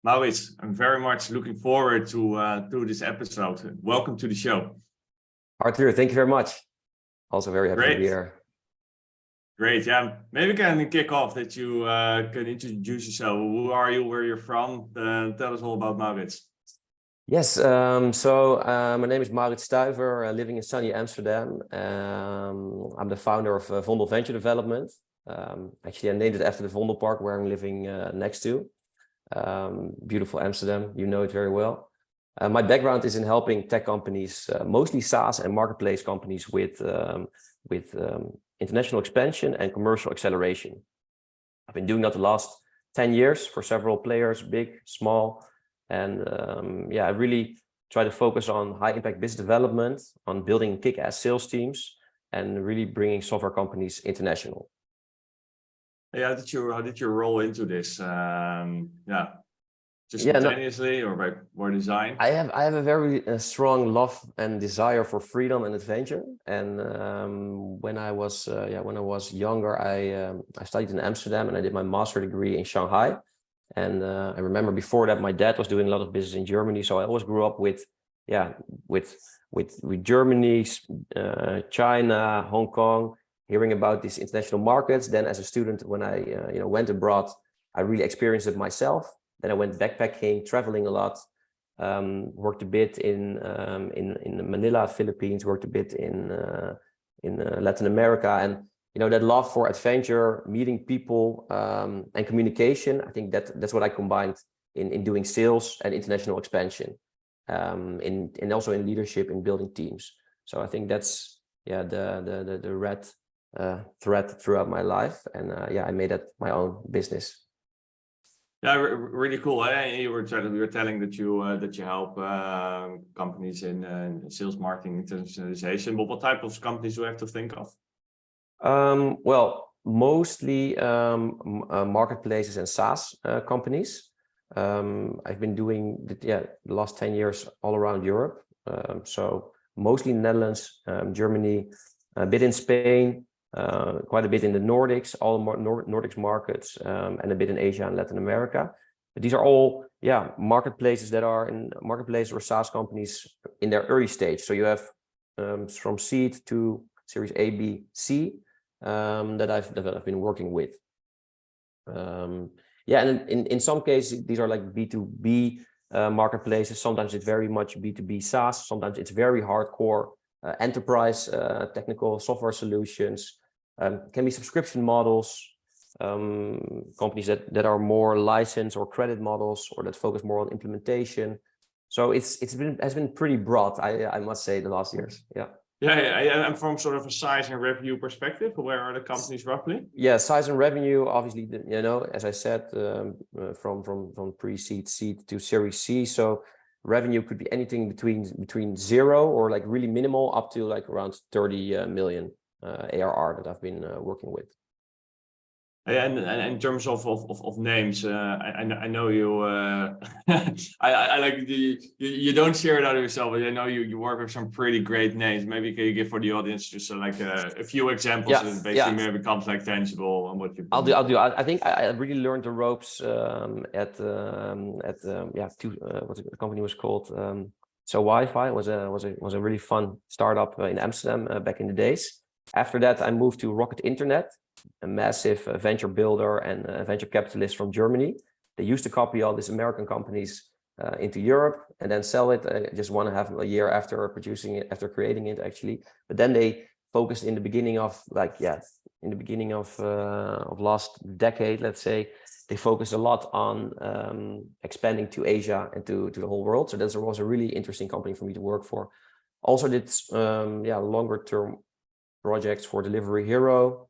Maurits, I'm very much looking forward to this episode. Welcome to the show. Arthur, thank you very much. Also very happy to be here. Great, yeah. Maybe we can kick off that you can introduce yourself. Who are you, where you're from? Tell us all about Maurits. Yes, my name is Maurits Stuyver, living in sunny Amsterdam. I'm the founder of Vondel Venture Development. Actually, I named it after the Vondel Park where I'm living next to. Beautiful Amsterdam, you know it very well. My background is in helping tech companies, mostly SaaS and marketplace companies with international expansion and commercial acceleration. I've been doing that the last 10 years for several players, big, small. And I really try to focus on high impact business development, on building kick-ass sales teams, and really bringing software companies international. Yeah, how did you roll into this? Just spontaneously or by more design? I have a very strong love and desire for freedom and adventure. And when I was younger, I studied in Amsterdam and I did my master's degree in Shanghai. And I remember before that, my dad was doing a lot of business in Germany. So I always grew up with Germany, China, Hong Kong, hearing about these international markets. Then as a student, when I went abroad, I really experienced it myself. Then I went backpacking, traveling a lot, worked a bit in Manila, Philippines, worked a bit in Latin America. And that love for adventure, meeting people, and communication, I think that's what I combined in doing sales and international expansion, and also in leadership, in building teams. So I think that's the red thread throughout my life, and I made that my own business. Yeah, really cool. You were telling that you help companies in sales, marketing, internationalization. But what type of companies do you have to think of? Well, mostly marketplaces and SaaS companies. I've been doing the last 10 years all around Europe. So mostly Netherlands, Germany, a bit in Spain, quite a bit in the Nordics, all Nordics markets, and a bit in Asia and Latin America. But these are all marketplaces that are in marketplaces or SaaS companies in their early stage. So you have from seed to Series A, B, C. That I've been working with. And in some cases, these are like B2B marketplaces. Sometimes it's very much B2B SaaS. Sometimes it's very hardcore enterprise technical software solutions. Can be subscription models, companies that are more license or credit models, or that focus more on implementation. So has been pretty broad, I must say, the last years. Yeah, and from sort of a size and revenue perspective, where are the companies roughly? Yeah, size and revenue, obviously, as I said, from pre-seed, seed to Series C. So revenue could be anything between zero or like really minimal up to like around 30 million ARR that I've been working with. And in terms of names, I know you. I like you don't share it out of yourself, but I know you work with some pretty great names. Maybe can you give for the audience just like a few examples that basically maybe becomes like tangible on what you. I'll do. I think I really learned the ropes at what the company was called. So Wi-Fi was a really fun startup in Amsterdam back in the days. After that, I moved to Rocket Internet, a massive venture builder and venture capitalist from Germany. They used to copy all these American companies into Europe and then sell it just 1.5 years after creating it actually. But then they focused in the beginning of last decade, let's say, they focused a lot on expanding to Asia and to the whole world. So that was a really interesting company for me to work for. Also did longer term projects for Delivery Hero,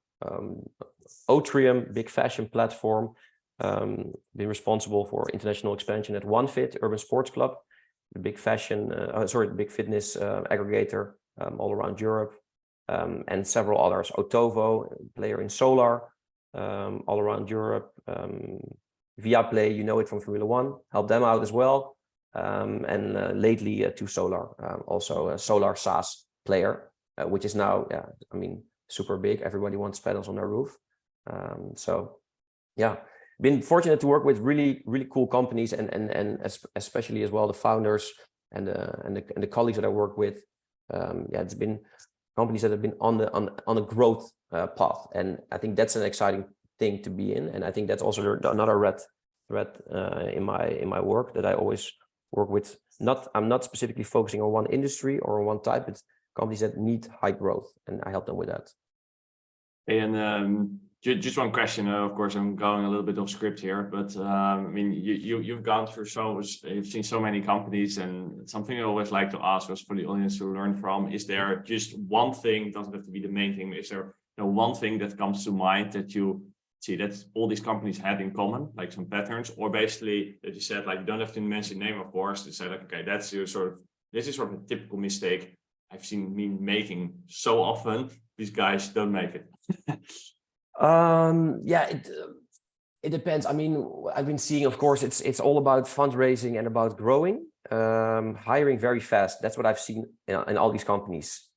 Interim, big fashion platform, been responsible for international expansion at OneFit, Urban Sports Club, the big big fitness aggregator all around Europe, and several others. Otovo, player in solar, all around Europe. Viaplay, you know it from Formula One, helped them out as well. And lately to Solar, also a solar SaaS player, which is now, super big. Everybody wants panels on their roof. been fortunate to work with really cool companies, and especially as well the founders and the colleagues that I work with. Yeah, it's been companies that have been on a growth path, and I think that's an exciting thing to be in. And I think that's also another thread in my work, that I always work with. I'm not specifically focusing on one industry or on one type. It's companies that need high growth, and I help them with that. And just one question. Of course, I'm going a little bit off script here, but I mean, you've gone through you've seen so many companies, and something I always like to ask was for the audience to learn from: is there just one thing? Doesn't have to be the main thing. Is there one thing that comes to mind that you see that all these companies had in common, like some patterns, or basically that you said, like, you don't have to mention name, of course, to say like, okay, that's your this is sort of a typical mistake I've seen me making so often. These guys don't make it. Yeah, it depends. I mean, I've been seeing, of course, it's all about fundraising and about growing, hiring very fast. That's what I've seen in all these companies.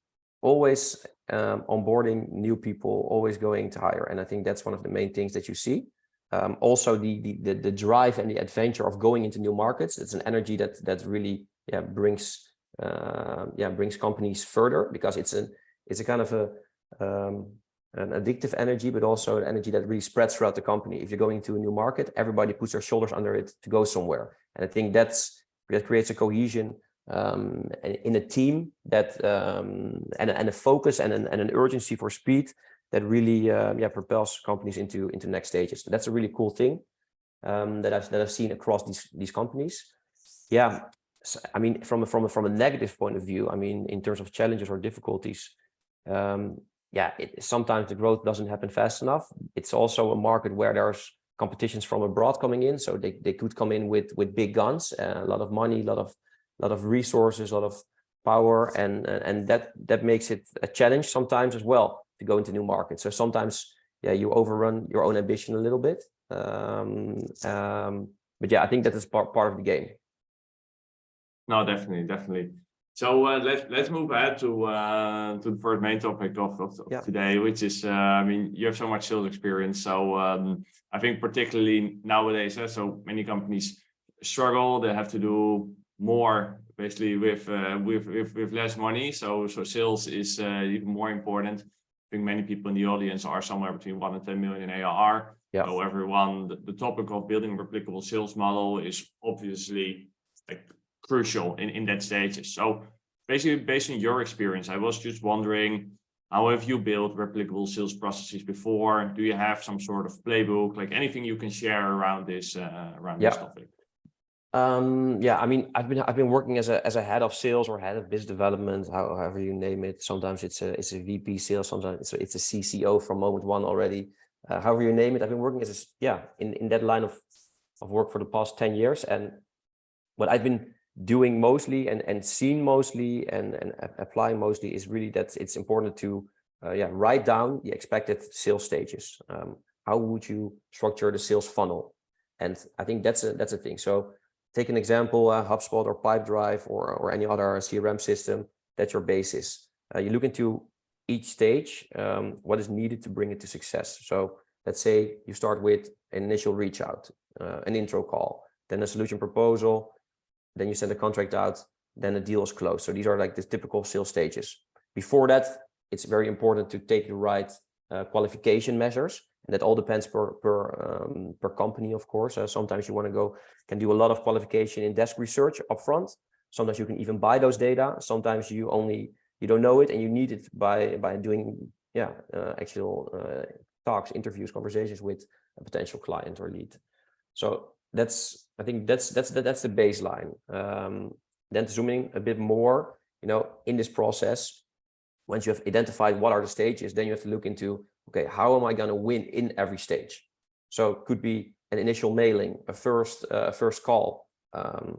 Always onboarding new people, always going to hire, and I think that's one of the main things that you see. Also, the drive and the adventure of going into new markets. It's an energy that really brings companies further, because it's a kind of an addictive energy, but also an energy that really spreads throughout the company. If you're going to a new market, everybody puts their shoulders under it to go somewhere, and I think that creates a cohesion in a team, that and a focus and an urgency for speed that really propels companies into next stages. So that's a really cool thing that I've seen across these companies. Yeah, so, I mean, from a negative point of view, I mean, in terms of challenges or difficulties, sometimes the growth doesn't happen fast enough. It's also a market where there's competitions from abroad coming in, so they could come in with big guns, a lot of money, a lot of resources, a lot of power, and that makes it a challenge sometimes as well to go into new markets. So sometimes, you overrun your own ambition a little bit. But yeah, I think that is part of the game. No, definitely. So let's move ahead to the first main topic of today, which is, I mean, you have so much sales experience. So I think particularly nowadays, so many companies struggle. They have to do more basically with less money. So sales is even more important. I think many people in the audience are somewhere between 1 and 10 million ARR. Yeah. So everyone, the topic of building a replicable sales model is obviously like crucial in that stage. So basically, based on your experience, I was just wondering, how have you built replicable sales processes before? Do you have some sort of playbook, like anything you can share around this this topic? I mean, I've been working as a head of sales or head of business development, however you name it. Sometimes it's a VP sales, sometimes it's a CCO from moment one already. However you name it, I've been working in that line of work for the past 10 years. And what I've been doing mostly and seen mostly and applying mostly is really that it's important to write down the expected sales stages. How would you structure the sales funnel? And I think that's a thing. So take an example, HubSpot or Pipedrive or any other CRM system. That's your basis. You look into each stage, what is needed to bring it to success. So let's say you start with an initial reach out, an intro call, then a solution proposal, then you send a contract out, then the deal is closed. So these are like the typical sales stages. Before that, it's very important to take the right qualification measures, and that all depends per company, of course. Sometimes you can do a lot of qualification in desk research upfront. Sometimes you can even buy those data. Sometimes you don't know it and you need it by doing actual talks, interviews, conversations with a potential client or lead. So I think that's the baseline. Then zooming a bit more, in this process, once you have identified what are the stages, then you have to look into, okay, how am I going to win in every stage? So it could be an initial mailing, a first call,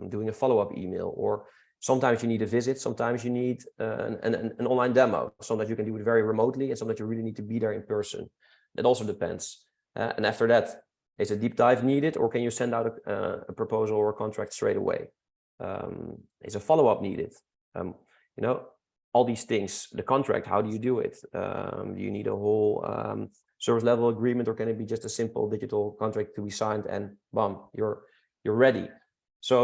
doing a follow-up email, or sometimes you need a visit, sometimes you need an online demo. Sometimes you can do it very remotely, and sometimes you really need to be there in person. That also depends. And after that, is a deep dive needed, or can you send out a proposal or a contract straight away? Is a follow-up needed? All these things. The contract, how do you do it? Do you need a whole service level agreement, or can it be just a simple digital contract to be signed and bam, you're ready? So,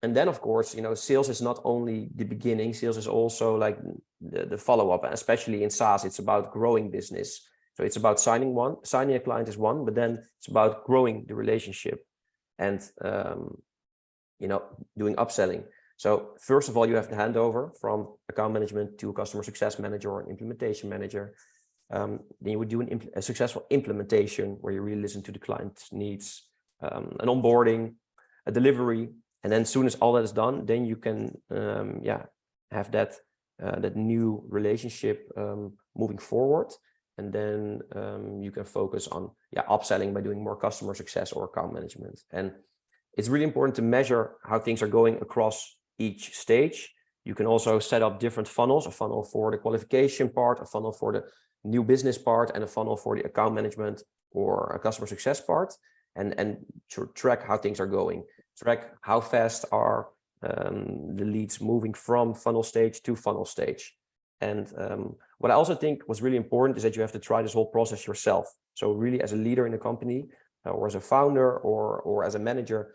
and then of course, sales is not only the beginning, sales is also like the follow-up, and especially in SaaS, it's about growing business. So it's about signing a client is one, but then it's about growing the relationship and doing upselling. So first of all, you have the handover from account management to a customer success manager or an implementation manager. Then you would do a successful implementation where you really listen to the client's needs, an onboarding, a delivery, and then as soon as all that is done, then you can have that new relationship moving forward, and then you can focus on upselling by doing more customer success or account management. And it's really important to measure how things are going across each stage. You can also set up different funnels, a funnel for the qualification part, a funnel for the new business part, and a funnel for the account management or a customer success part, and to track how things are going. Track how fast are the leads moving from funnel stage to funnel stage. And what I also think was really important is that you have to try this whole process yourself. So really, as a leader in a company or as a founder or as a manager,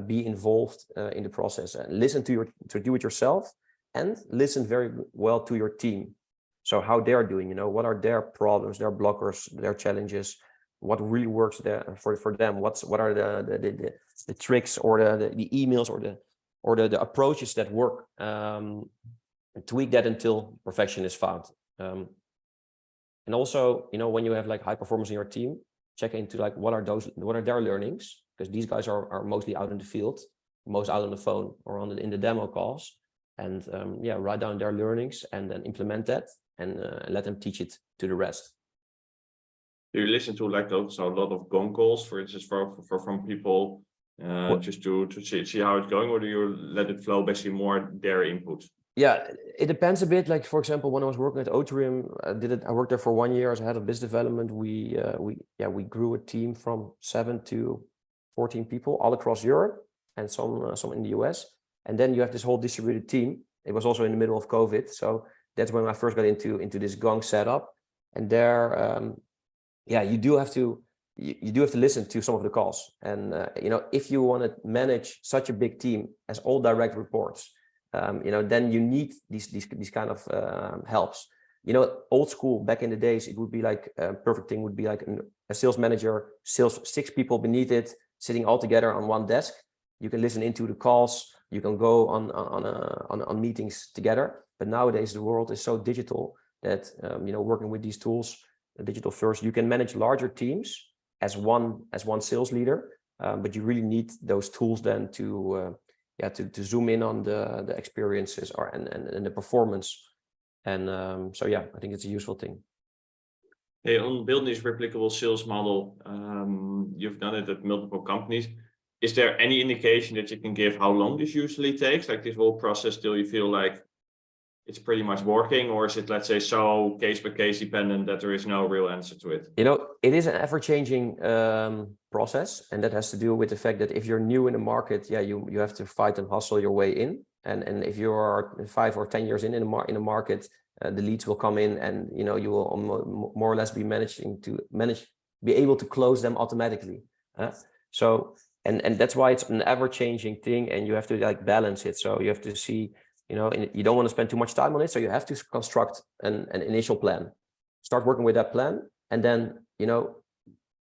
be involved in the process and listen to do it yourself, and listen very well to your team. So how they're doing, what are their problems, their blockers, their challenges, what really works there for them, what are the tricks or the emails or the approaches that work, and tweak that until perfection is found. And also, when you have like high performers in your team, check into like what are their learnings, because these guys are mostly out in the field, most out on the phone or in the demo calls, and write down their learnings and then implement that and let them teach it to the rest. Do you listen to like also a lot of gong calls, for instance, from people just to see how it's going, or do you let it flow basically more their input? Yeah, it depends a bit. Like for example, when I was working at Interim, I worked there for 1 year as a head of business development. We grew a team from 7 to 14 people all across Europe and some in the US. And then you have this whole distributed team. It was also in the middle of COVID, so that's when I first got into this gong setup. And there, you do have to listen to some of the calls. And if you want to manage such a big team as all direct reports, then you need these kind of helps. Old school back in the days, it would be like a perfect thing would be like a sales manager, 6 people beneath it, sitting all together on one desk. You can listen into the calls. You can go on meetings together. But nowadays the world is so digital that working with these tools, digital first, you can manage larger teams as one sales leader. But you really need those tools then to zoom in on the experiences and the performance. And I think it's a useful thing. Hey, on building this replicable sales model, you've done it at multiple companies. Is there any indication that you can give how long this usually takes, like this whole process, till you feel like it's pretty much working, or is it, let's say, so case by case dependent that there is no real answer to it? It is an ever-changing process, and that has to do with the fact that if you're new in the market, you have to fight and hustle your way in, and if you are 5 or 10 years in the market, the leads will come in, and you will more or less be be able to close them automatically. So and that's why it's an ever-changing thing, and you have to like balance it. So you have to see, you don't want to spend too much time on it, so you have to construct an initial plan, start working with that plan, and then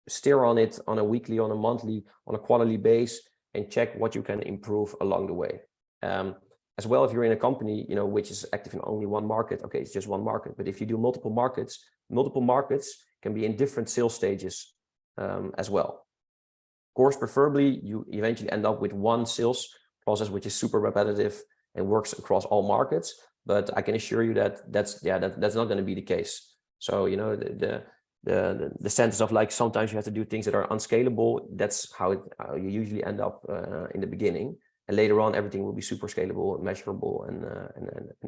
steer on it on a weekly, on a monthly, on a quarterly base, and check what you can improve along the way. As well, if you're in a company which is active in only one market, okay, it's just one market. But if you do multiple markets can be in different sales stages as well. Of course, preferably you eventually end up with one sales process which is super repetitive and works across all markets. But I can assure you that that's not going to be the case. So the sense of like sometimes you have to do things that are unscalable. That's how you usually end up in the beginning, and later on everything will be super scalable, measurable, and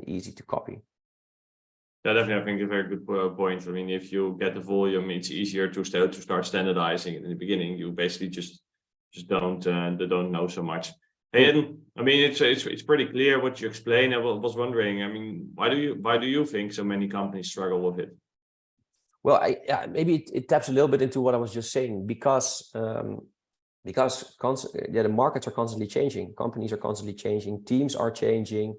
easy to copy. Yeah, definitely, I think a very good point. I mean, if you get the volume, it's easier to start standardizing it in the beginning. You basically just don't know so much. Hey, and I mean, it's pretty clear what you explained. I was wondering, I mean, why do you think so many companies struggle with it? Well, maybe it taps a little bit into what I was just saying, because the markets are constantly changing, companies are constantly changing, teams are changing.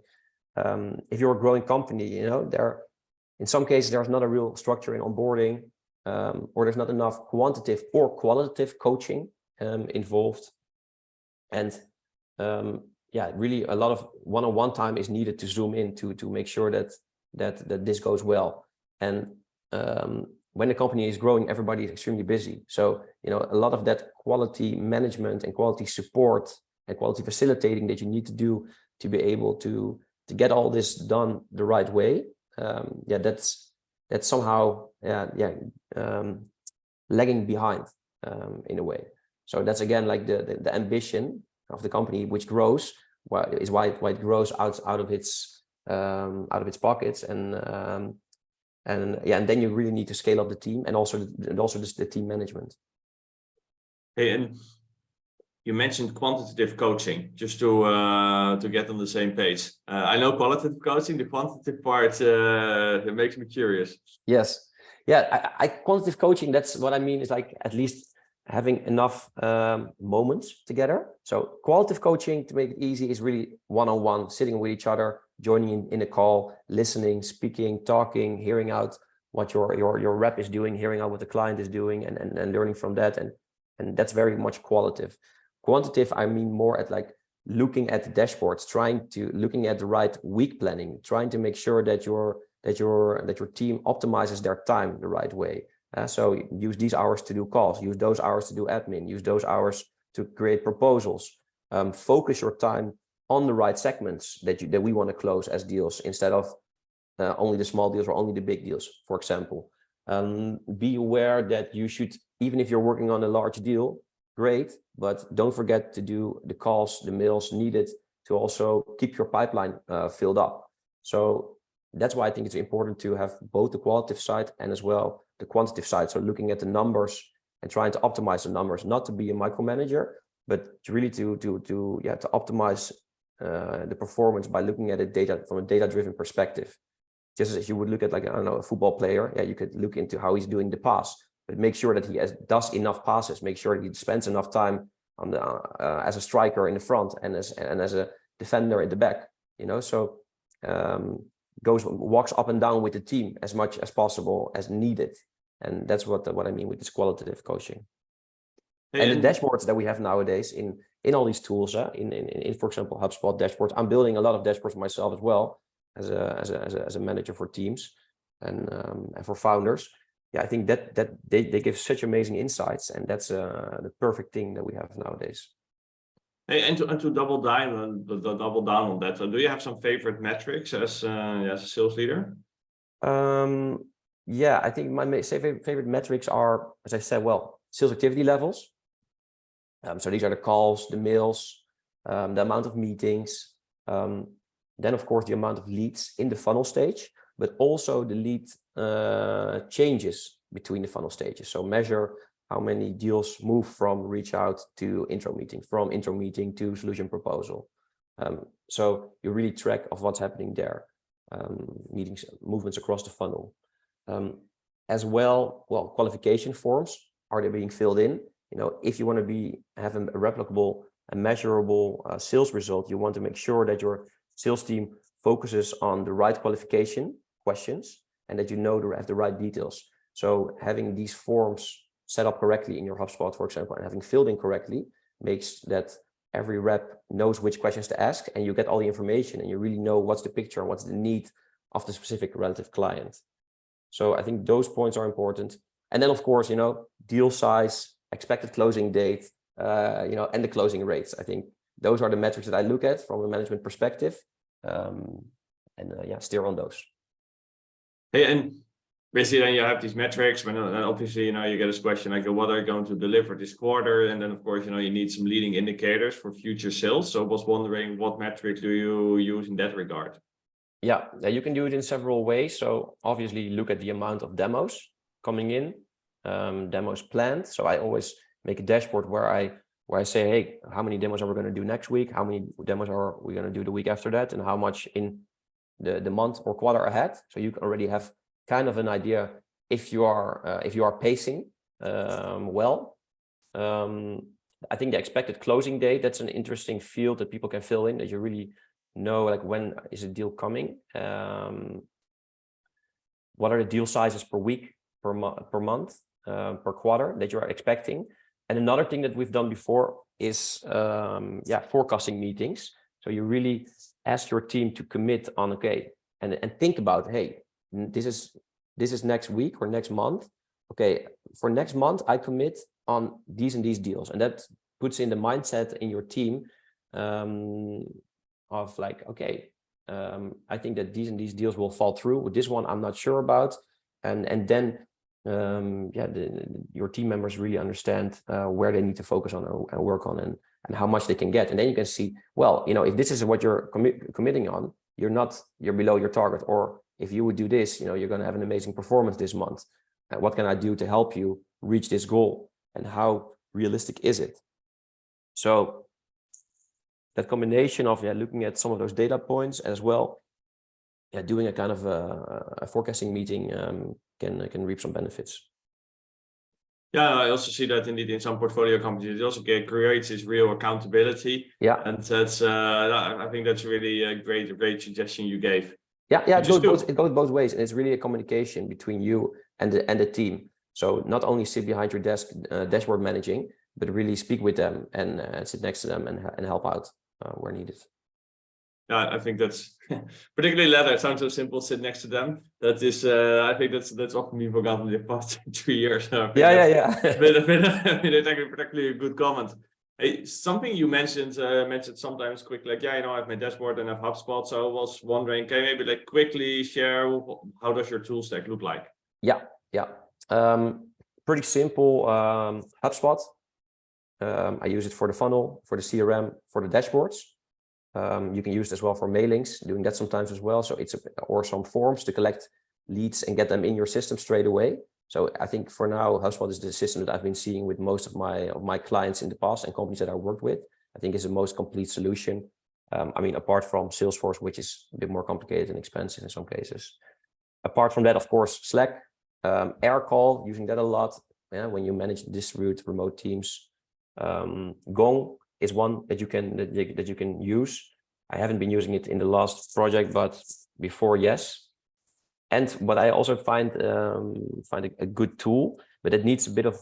If you're a growing company, in some cases there's not a real structure in onboarding, or there's not enough quantitative or qualitative coaching involved, and really a lot of one-on-one time is needed to zoom in to make sure that this goes well. And when the company is growing, everybody is extremely busy. So, a lot of that quality management and quality support and quality facilitating that you need to do to be able to get all this done the right way. That's somehow, lagging behind in a way. So that's again, like the ambition of the company, which grows, is why it grows out of its pockets, and then you really need to scale up the team, and also the team management. Hey, and you mentioned quantitative coaching, just to get on the same page. I know qualitative coaching, the quantitative part it makes me curious. Yes, quantitative coaching, that's what I mean, is like at least having enough moments together. So qualitative coaching, to make it easy, is really one-on-one, sitting with each other, joining in a call, listening, speaking, talking, hearing out what your rep is doing, hearing out what the client is doing, and learning from that. And that's very much qualitative. Quantitative, I mean more at like looking at the dashboards, looking at the right week planning, trying to make sure that your team optimizes their time the right way. So use these hours to do calls, use those hours to do admin, use those hours to create proposals. Focus your time on the right segments that we want to close as deals, instead of only the small deals or only the big deals, for example. Be aware that you should, even if you're working on a large deal, great, but don't forget to do the calls, the mails needed to also keep your pipeline filled up. So that's why I think it's important to have both the qualitative side and as well the quantitative side. So looking at the numbers and trying to optimize the numbers, not to be a micromanager, but really to optimize the performance by looking at it from a data-driven perspective. Just as you would look at, like, I don't know, a football player, you could look into how he's doing the pass, but make sure that he does enough passes, make sure that he spends enough time on the as a striker in the front and as a defender in the back. So walks up and down with the team as much as possible as needed, and that's what I mean with this qualitative coaching. And the dashboards that we have nowadays in all these tools, in for example HubSpot dashboards. I'm building a lot of dashboards myself as well as a manager for teams and for founders. I think that they give such amazing insights, and that's the perfect thing that we have nowadays. Hey, and to double down on that, do you have some favorite metrics as a sales leader? I think my favorite metrics are, as I said, sales activity levels. So these are the calls, the mails, the amount of meetings, then of course the amount of leads in the funnel stage, but also the lead changes between the funnel stages. So measure how many deals move from reach out to intro meeting, from intro meeting to solution proposal. So you really track of what's happening there, meetings, movements across the funnel. As well, qualification forms, are they being filled in? If you want to have a replicable and measurable sales result, you want to make sure that your sales team focuses on the right qualification questions and that have the right details. So having these forms set up correctly in your HubSpot, for example, and having filled in correctly makes that every rep knows which questions to ask, and you get all the information and you really know what's the picture, what's the need of the specific relative client. So I think those points are important. And then of course, deal size, expected closing date, and the closing rates. I think those are the metrics that I look at from a management perspective, steer on those. Hey, and basically then you have these metrics, but then obviously, you get this question like, what are you going to deliver this quarter? And then of course, you need some leading indicators for future sales. So I was wondering, what metrics do you use in that regard? Yeah, you can do it in several ways. So obviously look at the amount of demos coming in, demos planned. So I always make a dashboard where I say, hey, how many demos are we going to do next week? How many demos are we going to do the week after that? And how much in the month or quarter ahead? So you can already have kind of an idea if you are pacing well. I think the expected closing date, that's an interesting field that people can fill in, that you really know, like, when is a deal coming? What are the deal sizes per week, per month, per quarter that you are expecting? And another thing that we've done before is forecasting meetings. So you really ask your team to commit on, okay, and think about, hey, this is next week or next month. Okay, for next month, I commit on these and these deals. And that puts in the mindset in your team of like, okay, I think that these and these deals will fall through. With this one, I'm not sure about. And then your team members really understand where they need to focus on and work on, and how much they can get. And then you can see, well, if this is what you're committing on, you're below your target. Or if you would do this, you're going to have an amazing performance this month. What can I do to help you reach this goal? And how realistic is it? So that combination of looking at some of those data points, as well, doing a kind of a forecasting meeting can reap some benefits. Yeah, I also see that indeed in some portfolio companies, it also creates this real accountability. Yeah, and that's I think that's really a great suggestion you gave. Yeah, it goes both ways, and it's really a communication between you and the team. So not only sit behind your desk dashboard managing, but really speak with them and sit next to them and help out where needed. Yeah, I think that's particularly latter. It sounds so simple. Sit next to them. That is, I think that's often been forgotten in the past 3 years. So yeah. It's actually particularly a good comment. Hey, something you mentioned sometimes quickly, like, I have my dashboard and I have HubSpot. So I was wondering, can you maybe like quickly share how does your tool stack look like? Yeah. Pretty simple. HubSpot. I use it for the funnel, for the CRM, for the dashboards. You can use it as well for mailings, doing that sometimes as well. So or some forms to collect leads and get them in your system straight away. So I think for now, HubSpot is the system that I've been seeing with most of my clients in the past and companies that I worked with. I think is the most complete solution. Apart from Salesforce, which is a bit more complicated and expensive in some cases. Apart from that, of course, Slack, Aircall, using that a lot. When you manage distribute remote teams. Gong is one that you can use. I haven't been using it in the last project, but before, yes. And what I also find a good tool, but it needs a bit of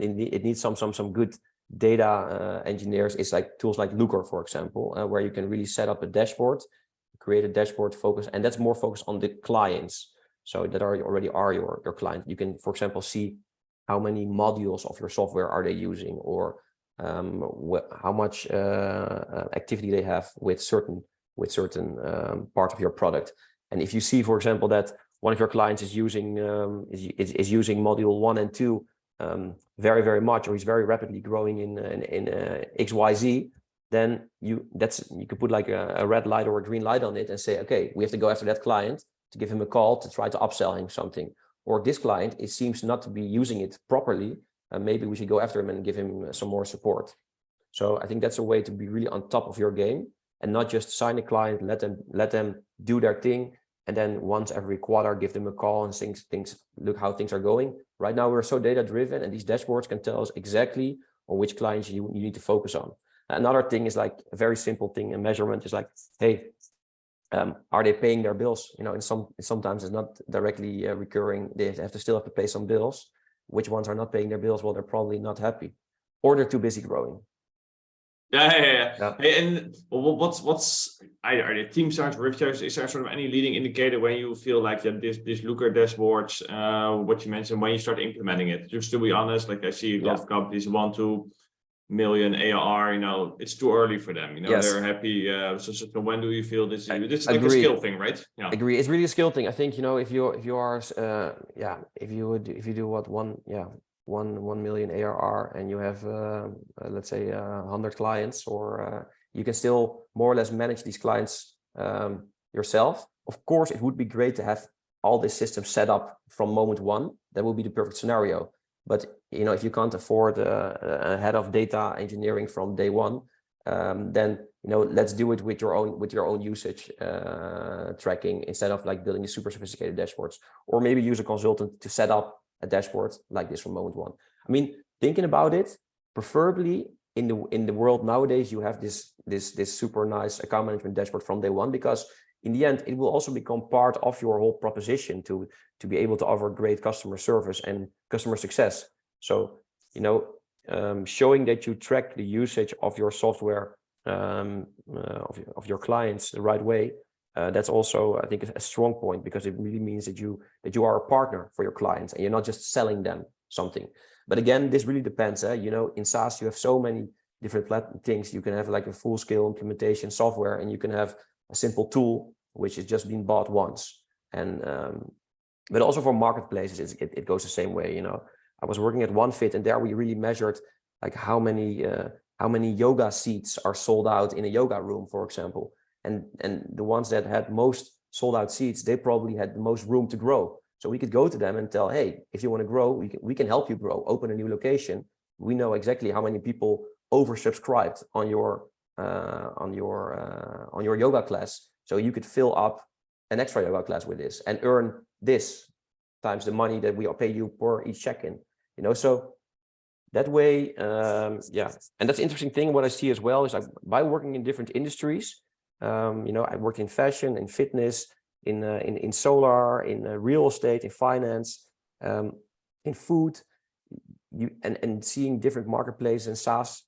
it needs some good data engineers. It's like tools like Looker, for example, where you can really set up a dashboard, create a dashboard focus, and that's more focused on the clients. So that already are your client. You can, for example, see how many modules of your software are they using, or how much activity they have with certain part of your product. And if you see, for example, that one of your clients is using module 1 and 2 very, very much, or he's very rapidly growing in XYZ, then you could put like a red light or a green light on it and say, okay, we have to go after that client to give him a call to try to upsell him something. Or this client, it seems not to be using it properly. Maybe we should go after him and give him some more support. So I think that's a way to be really on top of your game and not just sign a client, let them do their thing, and then once every quarter give them a call and look how things are going. Right now we're so data driven, and these dashboards can tell us exactly on which clients you need to focus on. Another thing is like a very simple thing, a measurement is like, hey, are they paying their bills? Sometimes it's not directly recurring. They still have to pay some bills. Which ones are not paying their bills? Well, they're probably not happy, or they're too busy growing. Yeah. And what's are the team size, reviews? Is there sort of any leading indicator when you feel like this Looker dashboards, what you mentioned, when you start implementing it? Just to be honest, like I see a lot of companies 1 to million ARR, it's too early for them. Yes. They're happy. So when do you feel this? This is like Agree. a skill thing, right? Yeah. Agree. It's really a skill thing. I think if you do what 1 million ARR and you have let's say 100 clients, or you can still more or less manage these clients yourself. Of course, it would be great to have all this system set up from moment one. That would be the perfect scenario. But if you can't afford a head of data engineering from day one, then let's do it with your own usage tracking instead of like building super sophisticated dashboards, or maybe use a consultant to set up a dashboard like this from moment one. I mean, thinking about it, preferably in the world nowadays, you have this super nice account management dashboard from day one, because in the end, it will also become part of your whole proposition to be able to offer great customer service and customer success. So, showing that you track the usage of your software, of your clients the right way, that's also, I think, a strong point, because it really means that you are a partner for your clients and you're not just selling them something. But again, this really depends. In SaaS, you have so many different things. You can have like a full-scale implementation software, and you can have a simple tool which has just been bought once. And but also for marketplaces, it goes the same way. I was working at OneFit, and there we really measured like how many yoga seats are sold out in a yoga room, for example. And the ones that had most sold out seats, they probably had the most room to grow. So we could go to them and tell, hey, if you want to grow, we can help you grow. Open a new location. We know exactly how many people oversubscribed on your yoga class. So you could fill up an extra yoga class with this and earn this times the money that we pay you per each check-in. So that way, And that's the interesting thing. What I see as well is by working in different industries, I worked in fashion, in fitness, in solar, in real estate, in finance, in food, and seeing different marketplaces and SaaS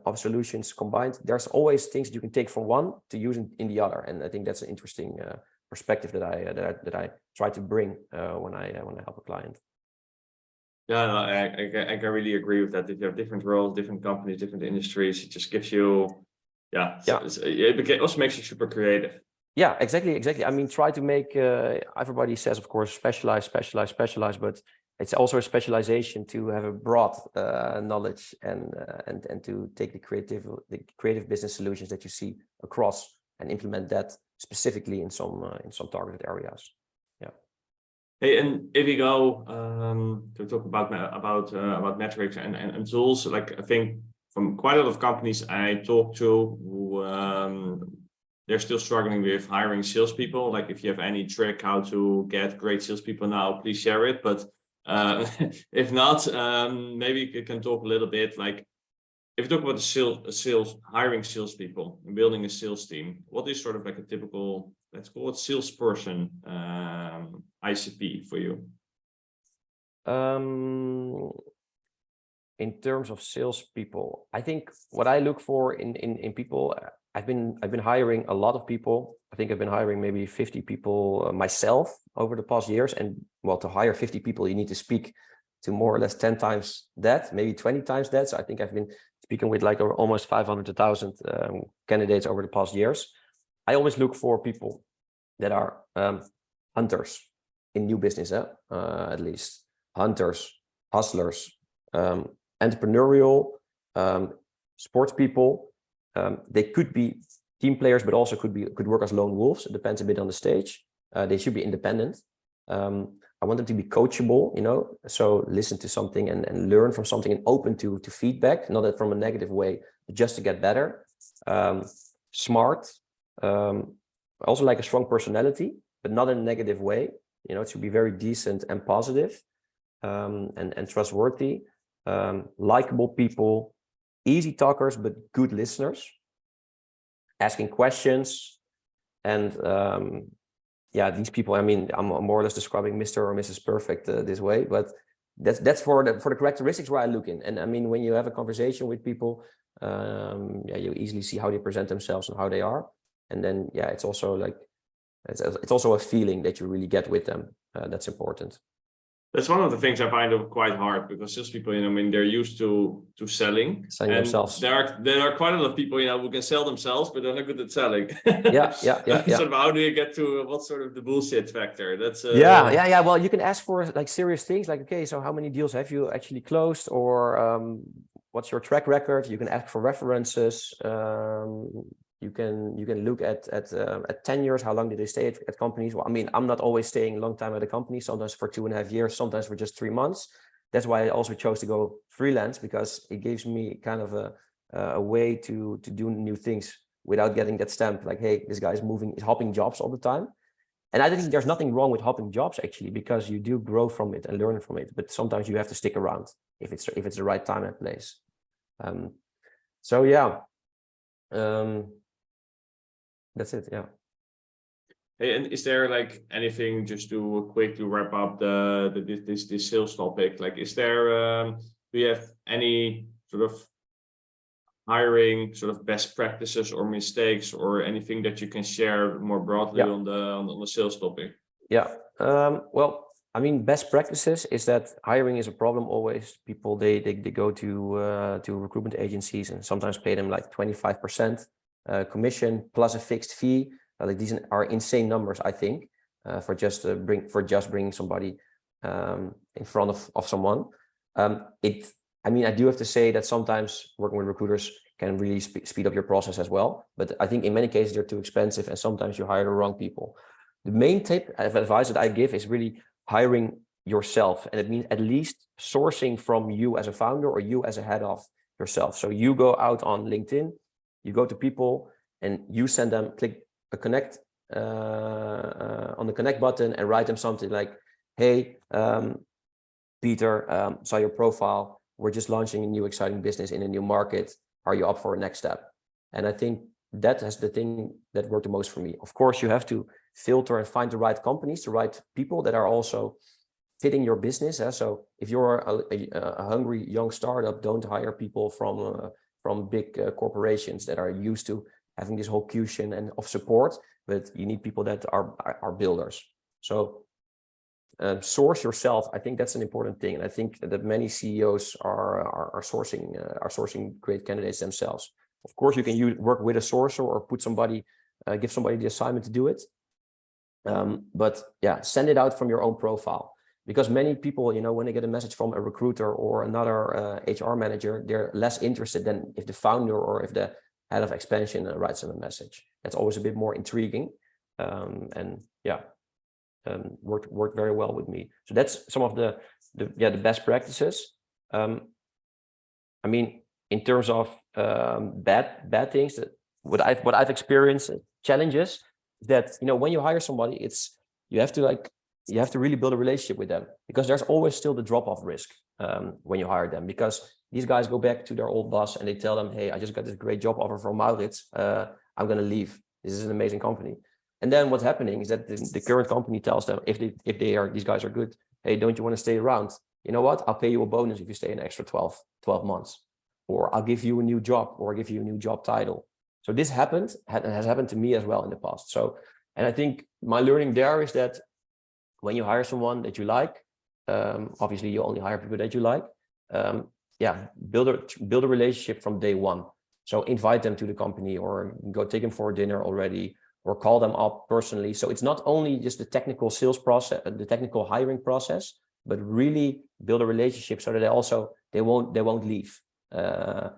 of solutions combined. There's always things that you can take from one to use in the other, and I think that's an interesting perspective that I try to bring when I help a client. Yeah, no, I can really agree with that. If you have different roles, different companies, different industries, it just gives you, it also makes you super creative. Yeah, exactly. I mean, try to make, everybody says, of course, specialize, but it's also a specialization to have a broad knowledge and to take the creative business solutions that you see across and implement that specifically in some targeted areas. Yeah. Hey, and if we go to talk about metrics and tools, like I think from quite a lot of companies I talk to who they're still struggling with hiring salespeople. Like if you have any trick how to get great salespeople now, please share it. But if not, maybe you can talk a little bit. Like if you talk about the hiring salespeople and building a sales team, what is sort of like a typical, let's call it salesperson ICP for you? In terms of salespeople, I think what I look for in people, I've been hiring a lot of people. I think I've been hiring maybe 50 people myself over the past years. And well, to hire 50 people, you need to speak to more or less 10 times that, maybe 20 times that. So I think I've been speaking with like almost 500 to 1,000 candidates over the past years. I always look for people that are hunters in new business, at least hunters, hustlers, entrepreneurial, sports people. They could be team players, but also could work as lone wolves. It depends a bit on the stage. They should be independent. I want them to be coachable, so listen to something and learn from something and open to feedback, not that from a negative way, but just to get better. Smart, also like a strong personality, but not in a negative way. It should be very decent and positive, and trustworthy. Likable people, easy talkers, but good listeners, asking questions. And these people, I mean, I'm more or less describing Mr. or Mrs. Perfect this way, but that's for the characteristics where I look in. And I mean, when you have a conversation with people, you easily see how they present themselves and how they are. And then, it's also like, it's also a feeling that you really get with them. That's important. That's one of the things I find quite hard, because salespeople, they're used to selling themselves. There are quite a lot of people, who can sell themselves, but they're not good at selling. Yeah. So how do you get to what's sort of the bullshit factor? That's yeah. Well, you can ask for like serious things, like, okay, so how many deals have you actually closed, or what's your track record? You can ask for references. You can look at 10 years, how long did they stay at companies? Well, I mean, I'm not always staying a long time at a company, sometimes for 2.5 years, sometimes for just 3 months. That's why I also chose to go freelance, because it gives me kind of a way to do new things without getting that stamp like, hey, this guy is hopping jobs all the time. And I think there's nothing wrong with hopping jobs actually, because you do grow from it and learn from it. But sometimes you have to stick around if it's the right time and place. So yeah, that's it. Yeah. Hey, and is there like anything, just to quickly wrap up this sales topic? Like, is there do you have any sort of hiring sort of best practices or mistakes or anything that you can share more broadly on the sales topic? Yeah. Well, I mean, best practices is that hiring is a problem always. People they go to recruitment agencies and sometimes pay them like 25% commission plus a fixed fee. Like these are insane numbers, I think, for just bringing somebody in front of someone. I mean, I do have to say that sometimes working with recruiters can really speed up your process as well. But I think in many cases they're too expensive, and sometimes you hire the wrong people. The main tip of advice that I give is really hiring yourself, and it means at least sourcing from you as a founder or you as a head of yourself. So you go out on LinkedIn, you go to people, and you send them, click a connect on the connect button and write them something like, hey, Peter, saw your profile. We're just launching a new exciting business in a new market. Are you up for a next step? And I think that is the thing that worked the most for me. Of course, you have to filter and find the right companies, the right people that are also fitting your business. So if you're a hungry young startup, don't hire people from big corporations that are used to having this whole cushion and of support, but you need people that are builders. So source yourself. I think that's an important thing, and I think that many CEOs are sourcing great candidates themselves. Of course, you can work with a sourcer or put somebody, give somebody the assignment to do it. But yeah, send it out from your own profile, because many people, you know, when they get a message from a recruiter or another HR manager, they're less interested than if the founder or if the head of expansion writes them a message. That's always a bit more intriguing, and yeah. Worked very well with me. So that's some of the best practices. I mean, in terms of bad things, that what I've experienced, challenges, that, you know, when you hire somebody, you have to really build a relationship with them, because there's always still the drop-off risk when you hire them, because these guys go back to their old boss and they tell them, hey, I just got this great job offer from Maurits. I'm going to leave. This is an amazing company. And then what's happening is that the current company tells them, if these guys are good, hey, don't you want to stay around? You know what? I'll pay you a bonus if you stay an extra 12 months, or I'll give you a new job, or I'll give you a new job title. So this has happened to me as well in the past. So, and I think my learning there is that when you hire someone that you like, obviously you only hire people that you like. Build a relationship from day one. So invite them to the company, or go take them for a dinner already, or call them up personally. So it's not only just the technical sales process, the technical hiring process, but really build a relationship so that they won't leave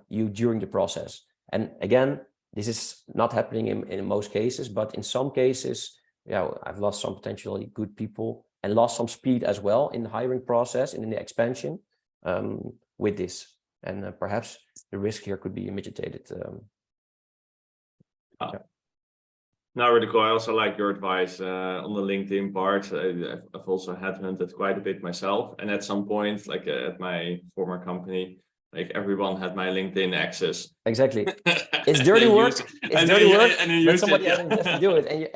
you during the process. And again, this is not happening in most cases, but in some cases, I've lost some potentially good people and lost some speed as well in the hiring process and in the expansion with this. And perhaps the risk here could be mitigated. No, really cool. I also like your advice on the LinkedIn part. I've also headhunted quite a bit myself, and at some point, like at my former company, like everyone had my LinkedIn access. Exactly, it's dirty work. It's dirty work, but somebody has to do it,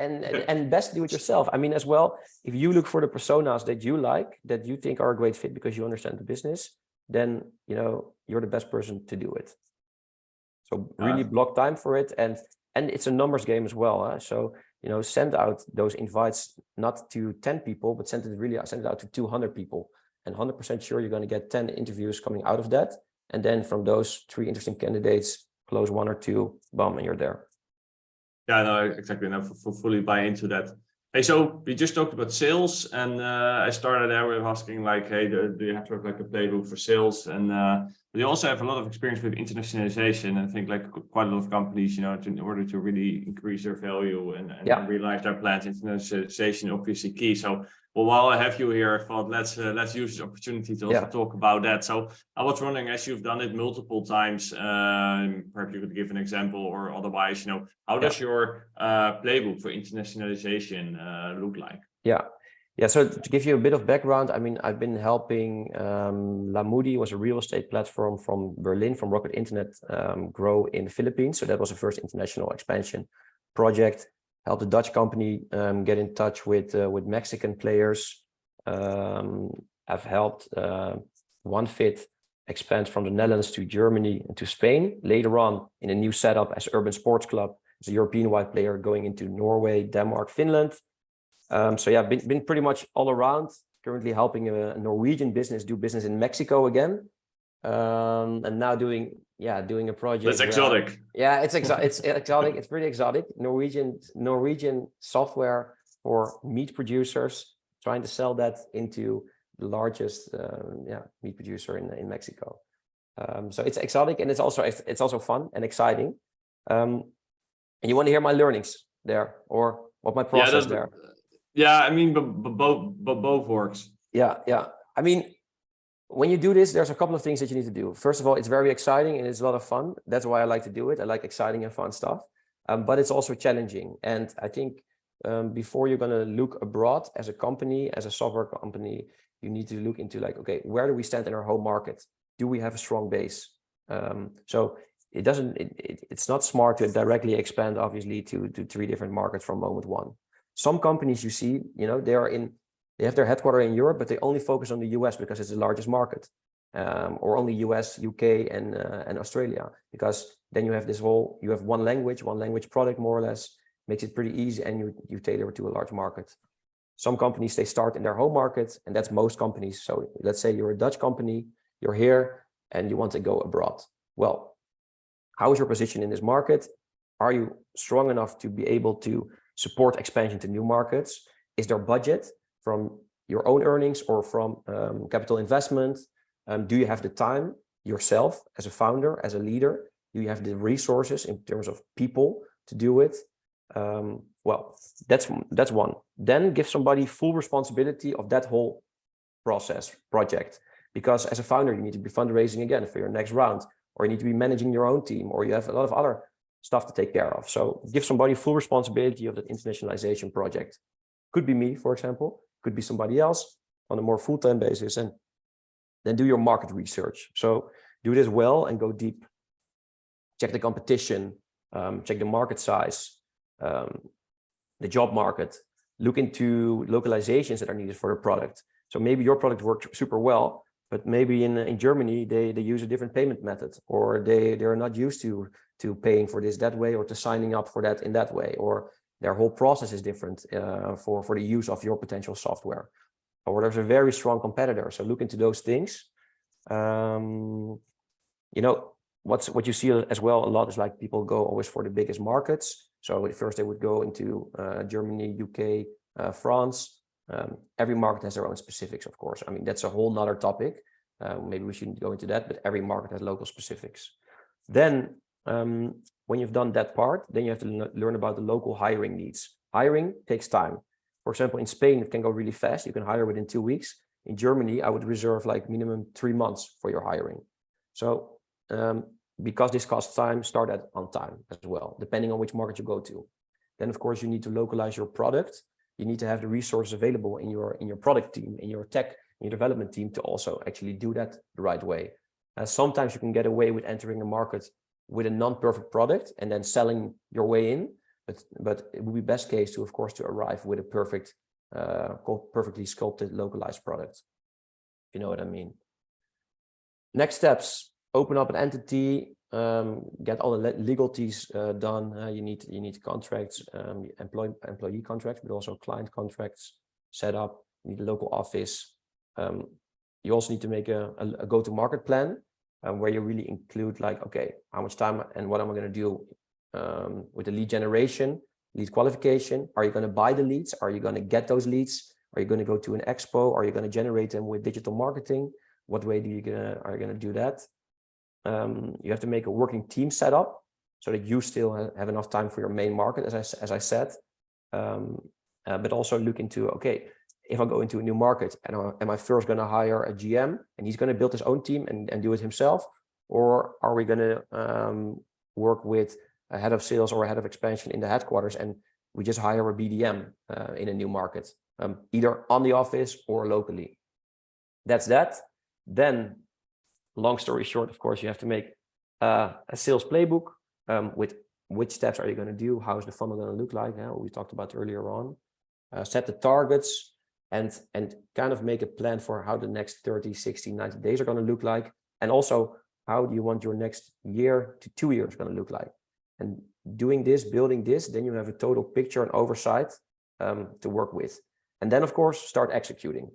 and best do it yourself. I mean, as well, if you look for the personas that you like, that you think are a great fit because you understand the business, then you're the best person to do it. So really block time for it, and it's a numbers game as well. So, send out those invites not to 10 people, but send it out to 200 people, and 100% sure you're going to get 10 interviews coming out of that. And then from those 3 interesting candidates, close 1 or 2, boom, and you're there. Yeah, no, exactly. No, fully buy into that. Hey, so we just talked about sales, and I started there with asking like, hey, do you have to have like a playbook for sales? And But you also have a lot of experience with internationalization. I think like quite a lot of companies, in order to really increase their value and realize their plans, internationalization obviously key. So, well, while I have you here, I thought let's use this opportunity to also talk about that. So I was wondering, as you've done it multiple times, perhaps you could give an example, or otherwise, how does your playbook for internationalization look like? Yeah, so to give you a bit of background, I mean, I've been helping Lamudi, was a real estate platform from Berlin, from Rocket Internet, grow in the Philippines. So that was the first international expansion project. Helped a Dutch company get in touch with Mexican players. I've helped OneFit expand from the Netherlands to Germany and to Spain. Later on, in a new setup as Urban Sports Club, as a European-wide player going into Norway, Denmark, Finland. So yeah, been pretty much all around. Currently helping a Norwegian business do business in Mexico again, and now doing a project. That's exotic. Yeah, it's exotic. It's pretty exotic. Norwegian software for meat producers, trying to sell that into the largest meat producer in Mexico. So it's exotic, and it's also fun and exciting. And you want to hear my learnings there, or what my process there? Yeah, I mean, but both works. Yeah. I mean, when you do this, there's a couple of things that you need to do. First of all, it's very exciting and it's a lot of fun. That's why I like to do it. I like exciting and fun stuff. But it's also challenging. And I think before you're going to look abroad as a company, as a software company, you need to look into like, okay, where do we stand in our home market? Do we have a strong base? So it's not smart to directly expand, obviously, to 3 different markets from moment one. Some companies you see, they have their headquarters in Europe, but they only focus on the US because it's the largest market, or only US, UK, and Australia, because then you have one language product, more or less, makes it pretty easy, and you tailor it to a large market. Some companies, they start in their home market, and that's most companies. So let's say you're a Dutch company, you're here, and you want to go abroad. Well, how is your position in this market? Are you strong enough to be able to support expansion to new markets? Is there budget from your own earnings or from capital investment? Do you have the time yourself as a founder, as a leader? Do you have the resources in terms of people to do it? Well, that's one. Then give somebody full responsibility of that whole project. Because as a founder, you need to be fundraising again for your next round, or you need to be managing your own team, or you have a lot of other stuff to take care of. So give somebody full responsibility of that internationalization project. Could be me, for example, could be somebody else on a more full-time basis, and then do your market research. So do this well and go deep. Check the competition, check the market size, the job market, look into localizations that are needed for the product. So maybe your product works super well, but maybe in Germany, they use a different payment method, or they're not used to paying for this that way, or to signing up for that in that way, or their whole process is different for the use of your potential software, or there's a very strong competitor. So look into those things. What you see as well a lot is like people go always for the biggest markets. So first they would go into Germany, UK, France. Every market has their own specifics, of course. I mean, that's a whole nother topic. Maybe we shouldn't go into that, but every market has local specifics. Then when you've done that part, then you have to learn about the local hiring needs. Hiring takes time. For example, in Spain, it can go really fast. You can hire within 2 weeks. In Germany, I would reserve like minimum 3 months for your hiring. So because this costs time, start on time as well, depending on which market you go to. Then, of course, you need to localize your product. You need to have the resources available in your product team, in your tech, in your development team, to also actually do that the right way. Sometimes you can get away with entering a market with a non-perfect product and then selling your way in, but it would be best case to, of course, to arrive with a perfectly sculpted, localized product. If you know what I mean. Next steps: open up an entity, get all the legalities done. You need contracts, employee contracts, but also client contracts set up. You need a local office. You also need to make a go-to-market plan, where you really include like, okay, how much time and what am I going to do with the lead generation, lead qualification? Are you going to buy the leads? Are you going to get those leads? Are you going to go to an expo? Are you going to generate them with digital marketing? What way are you going to do that? you have to make a working team setup so that you still have enough time for your main market, as I said. But also look into, okay, if I go into a new market, am I first going to hire a GM and he's going to build his own team and do it himself? Or are we going to work with a head of sales or a head of expansion in the headquarters and we just hire a BDM in a new market, either on the office or locally? That's that. Then, long story short, of course, you have to make a sales playbook with which steps are you going to do? How is the funnel going to look like? We talked about earlier on. Set the targets and kind of make a plan for how the next 30, 60, 90 days are going to look like. And also, how do you want your next year to 2 years going to look like? And doing this, building this, then you have a total picture and oversight to work with. And then, of course, start executing.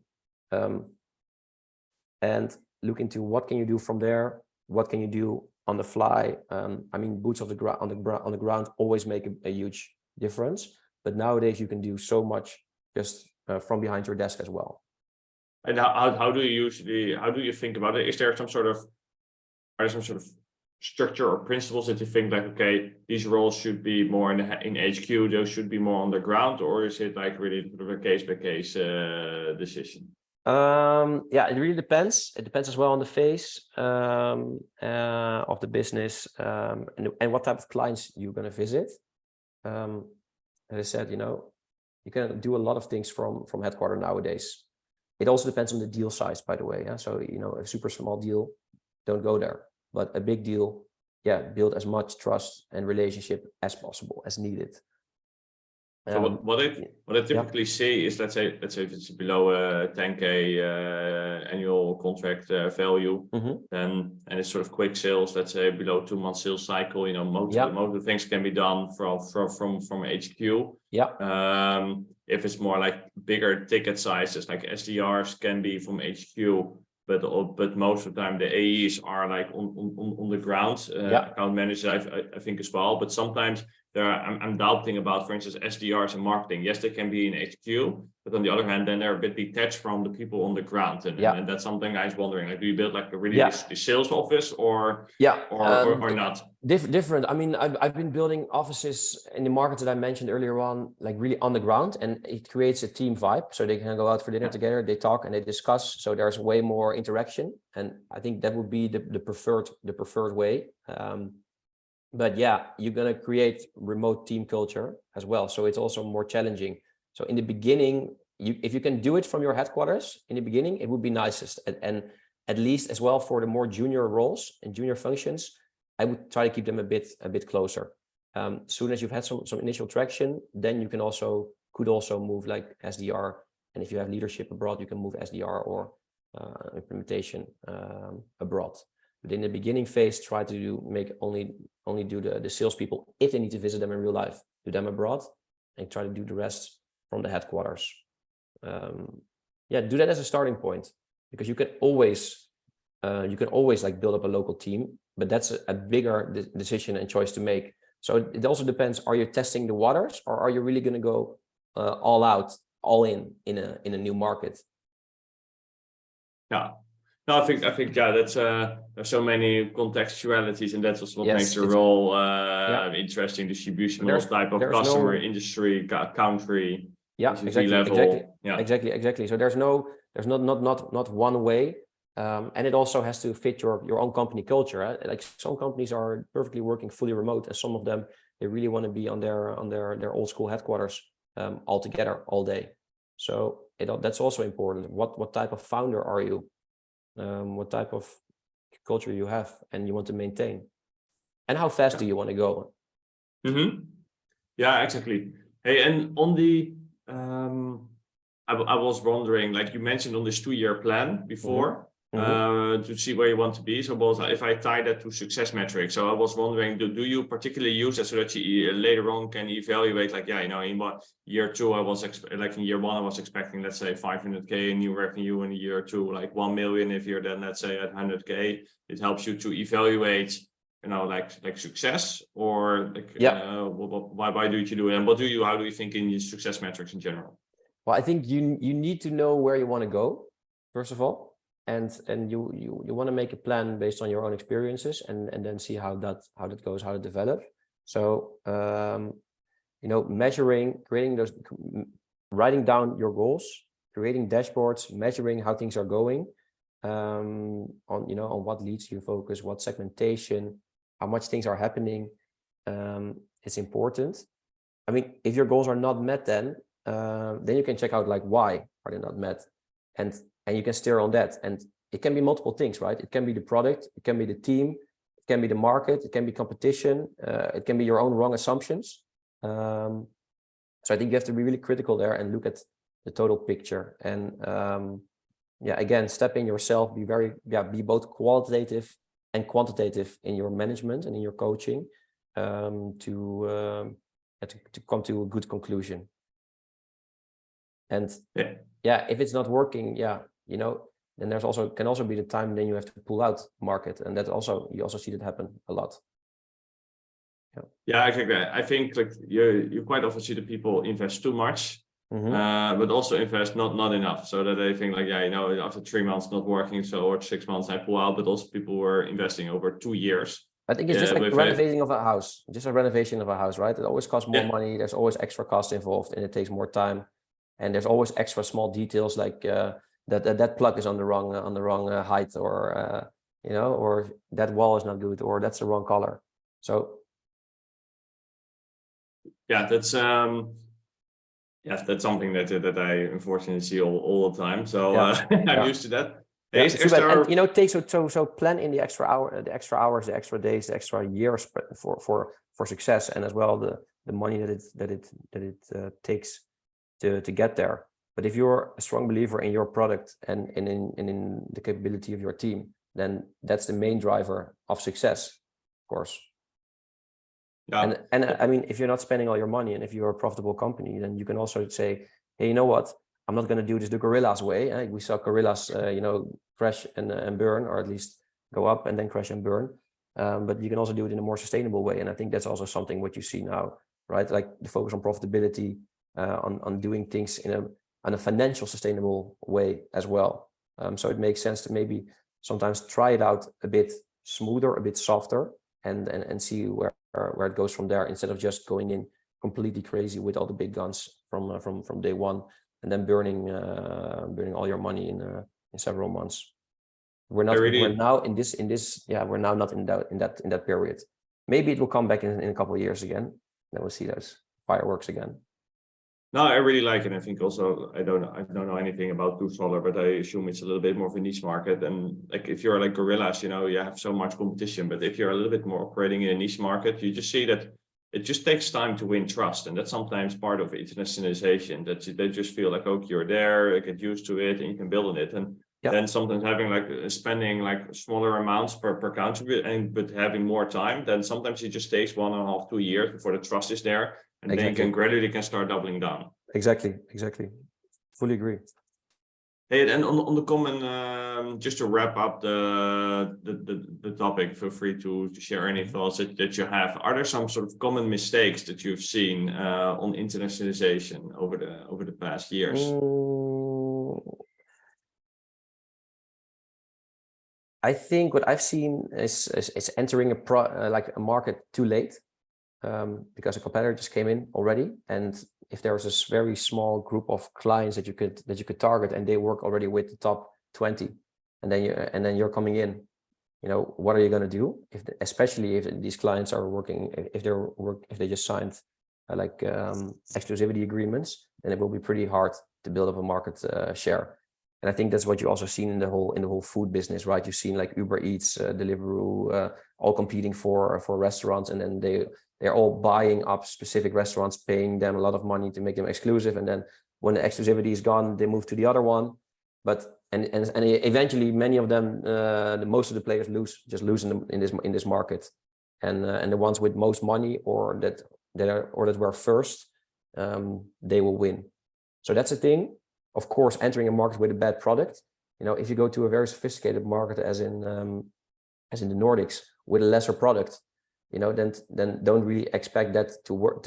And look into what can you do from there? What can you do on the fly? I mean, boots on the ground always make a huge difference. But nowadays you can do so much just from behind your desk as well. And how do you think about it? Are there some sort of structure or principles that you think like, okay, these roles should be more in HQ, those should be more on the ground, or is it like really sort of a case by case decision? Yeah, it really depends. It depends as well on the phase of the business and what type of clients you're going to visit. As I said, you can do a lot of things from headquarters nowadays. It also depends on the deal size, by the way. Yeah? So, a super small deal, don't go there. But a big deal, yeah, build as much trust and relationship as possible, as needed. So what I typically see is, let's say if it's below a 10K annual contract value, then and it's sort of quick sales, let's say below 2 months sales cycle, most of the things can be done from HQ. Yeah. If it's more like bigger ticket sizes, like SDRs can be from HQ, but most of the time the AEs are like on the ground. Account managers, I think as well, but sometimes I'm doubting about, for instance, SDRs and marketing. Yes, they can be in HQ, but on the other hand, then they're a bit detached from the people on the ground. And that's something I was wondering, like, do you build like a really the sales office or not? Different. I mean, I've been building offices in the markets that I mentioned earlier on, like really on the ground, and it creates a team vibe. So they can go out for dinner together, they talk and they discuss. So there's way more interaction. And I think that would be the preferred way. But yeah, you're going to create remote team culture as well. So it's also more challenging. So in the beginning, if you can do it from your headquarters in the beginning, it would be nicest. And at least as well for the more junior roles and junior functions, I would try to keep them a bit closer. Soon as you've had some initial traction, then you could also move like SDR. And if you have leadership abroad, you can move SDR or implementation abroad. But in the beginning phase, try to make only do the salespeople if they need to visit them in real life, do them abroad, and try to do the rest from the headquarters. Do that as a starting point, because you can always like build up a local team, but that's a bigger decision and choice to make. So it also depends: are you testing the waters, or are you really going to go all out, all in a new market? Yeah. No, I think that's there's so many contextualities, and that's also what makes the role interesting. Distribution model, type of customer, industry, country, exactly. So there's not one way, and it also has to fit your own company culture. Right? Like some companies are perfectly working fully remote, and some of them they really want to be on their old school headquarters all together all day. So that's also important. What type of founder are you? What type of culture you have and you want to maintain, and how fast do you want to go? Yeah, exactly. Hey, and on the I was wondering, like you mentioned on this 2-year plan before, to see where you want to be. So if I tie that to success metrics, so I was wondering, do you particularly use that so that you later on can evaluate, like, in year 2, in year 1, I was expecting, let's say 500K in new revenue, in year 2, like 1 million. If you're then, let's say at 100K, it helps you to evaluate, like success, or like, why do you do it? And how do you think in your success metrics in general? Well, I think you need to know where you want to go, first of all. and you want to make a plan based on your own experiences, and then see how that goes, how to develop. So measuring, creating those, writing down your goals, creating dashboards, measuring how things are going, on what leads you focus, what segmentation, how much things are happening. It's important. I mean, if your goals are not met, then you can check out like why are they not met, and you can steer on that. And it can be multiple things, right? It can be the product, it can be the team, it can be the market, it can be competition, it can be your own wrong assumptions. So I think you have to be really critical there and look at the total picture. And again, step in yourself, be both qualitative and quantitative in your management and in your coaching, to come to a good conclusion. And if it's not working, then there's can also be the time then you have to pull out market, and you also see that happen a lot. Yeah, exactly. I think like you quite often see that people invest too much, but also invest not enough, so that they think like, after 3 months not working, or 6 months I pull out. But also people were investing over 2 years. I think it's just like renovating of a house, just a renovation of a house, right? It always costs more money. There's always extra cost involved, and it takes more time. And there's always extra small details like that plug is on the wrong height, or or that wall is not good, or that's the wrong color. So that's something that I unfortunately see all the time. So I'm used to that. It takes so plan in the extra hours, the extra days, the extra years for success, and as well the money that it takes to get there. But if you're a strong believer in your product and in the capability of your team, then that's the main driver of success, of course. Yeah. And I mean, if you're not spending all your money, and if you're a profitable company, then you can also say, hey, you know what? I'm not going to do this the gorillas way. We saw gorillas, crash and burn, or at least go up and then crash and burn. But you can also do it in a more sustainable way. And I think that's also something what you see now, right? Like the focus on profitability, on doing things in a financial sustainable way as well. So it makes sense to maybe sometimes try it out a bit smoother, a bit softer, and see where it goes from there, instead of just going in completely crazy with all the big guns from day one, and then burning all your money in several months. We're now not in that period. Maybe it will come back in a couple of years again. Then we'll see those fireworks again. No, I really like it. I think also I don't know anything about blue solar, but I assume it's a little bit more of a niche market. And like if you're like gorillas, you have so much competition. But if you're a little bit more operating in a niche market, you just see that it just takes time to win trust, and that's sometimes part of internationalization. That they just feel like, okay, you're there, get used to it, and you can build on it. And then sometimes having spending smaller amounts per country, but having more time, then sometimes it just takes 1.5 to 2 years before the trust is there. And then you can gradually start doubling down. Exactly. Fully agree. Hey, and on the common, just to wrap up the topic, feel free to share any thoughts that you have. Are there some sort of common mistakes that you've seen on internationalization over the past years? I think what I've seen is entering a market too late. Because a competitor just came in already, and if there was this very small group of clients that you could target, and they work already with the top 20, and then you're coming in, what are you going to do? Especially if these clients are working, if they just signed exclusivity agreements, then it will be pretty hard to build up a market share. And I think that's what you also seen in the whole food business, right? You've seen like Uber Eats, Deliveroo, all competing for restaurants, and then they're all buying up specific restaurants, paying them a lot of money to make them exclusive. And then when the exclusivity is gone, they move to the other one. And eventually many of them, most of the players lose in this market. And the ones with most money or that were first, they will win. So that's the thing. Of course, entering a market with a bad product, if you go to a very sophisticated market as in the Nordics with a lesser product, then don't really expect that to work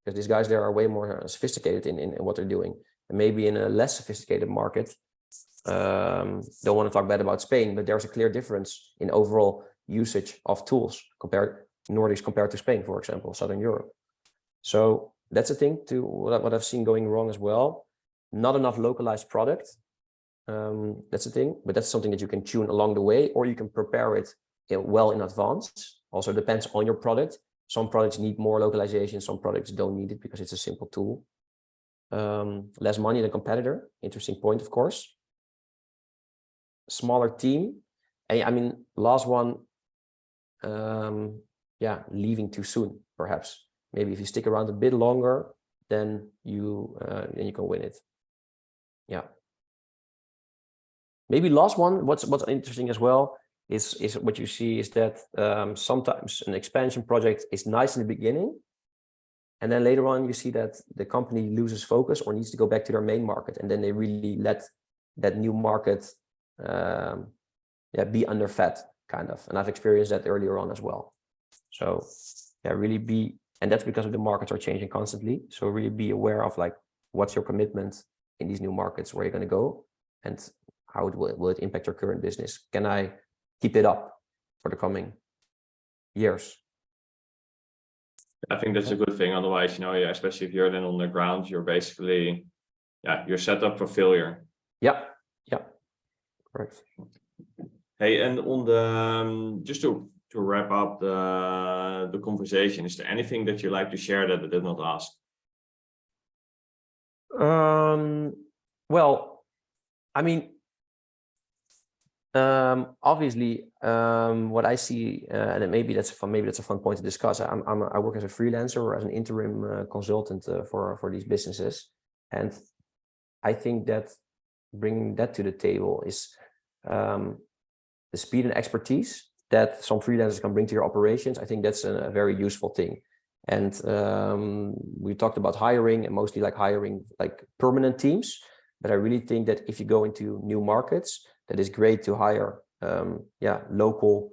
because these guys there are way more sophisticated in what they're doing. And maybe in a less sophisticated market, don't want to talk bad about Spain, but there's a clear difference in overall usage of tools compared Nordics compared to Spain, for example, Southern Europe. So that's a thing to what I've seen going wrong as well. Not enough localized product. That's a thing, but that's something that you can tune along the way, or you can prepare it well in advance. Also depends on your product. Some products need more localization, some products don't need it because it's a simple tool. Less money than competitor, interesting point, of course. Smaller team. I mean, last one, yeah, leaving too soon, perhaps. Maybe if you stick around a bit longer, then you can win it. Yeah. Maybe last one, what's interesting as well is what you see is that sometimes an expansion project is nice in the beginning, and then later on you see that the company loses focus or needs to go back to their main market, and then they really let that new market be underfed, kind of. And I've experienced that earlier on as well. So yeah, really be, and that's because of the markets are changing constantly. So really be aware of like, what's your commitment in these new markets, where you're going to go, and how will it impact your current business? Can I keep it up for the coming years? I think that's a good thing. Otherwise, especially if you're then on the ground, you're basically, you're set up for failure. Yeah, correct. Hey, and on the just to wrap up the conversation, is there anything that you like to share that I did not ask? Well, I mean, obviously, what I see, and maybe that's a fun point to discuss. I work as a freelancer or as an interim consultant for these businesses, and I think that bringing that to the table is the speed and expertise that some freelancers can bring to your operations. I think that's a very useful thing. And we talked about hiring, and mostly like hiring like permanent teams. But I really think that if you go into new markets, that is great to hire local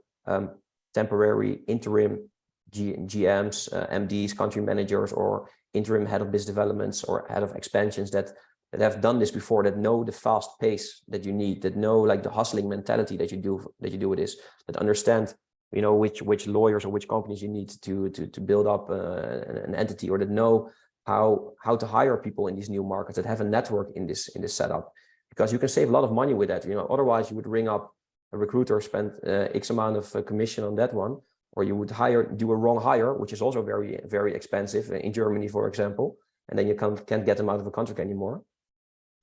temporary interim GMs, MDs, country managers, or interim head of business developments or head of expansions that have done this before, that know the fast pace that you need, that know like the hustling mentality that you do with this, that understand which lawyers or which companies you need to build up an entity, or that know how to hire people in these new markets, that have a network in this setup, because you can save a lot of money with that. Otherwise you would ring up a recruiter, spend X amount of commission on that one, or you would do a wrong hire, which is also very, very expensive in Germany, for example, and then you can't get them out of the contract anymore.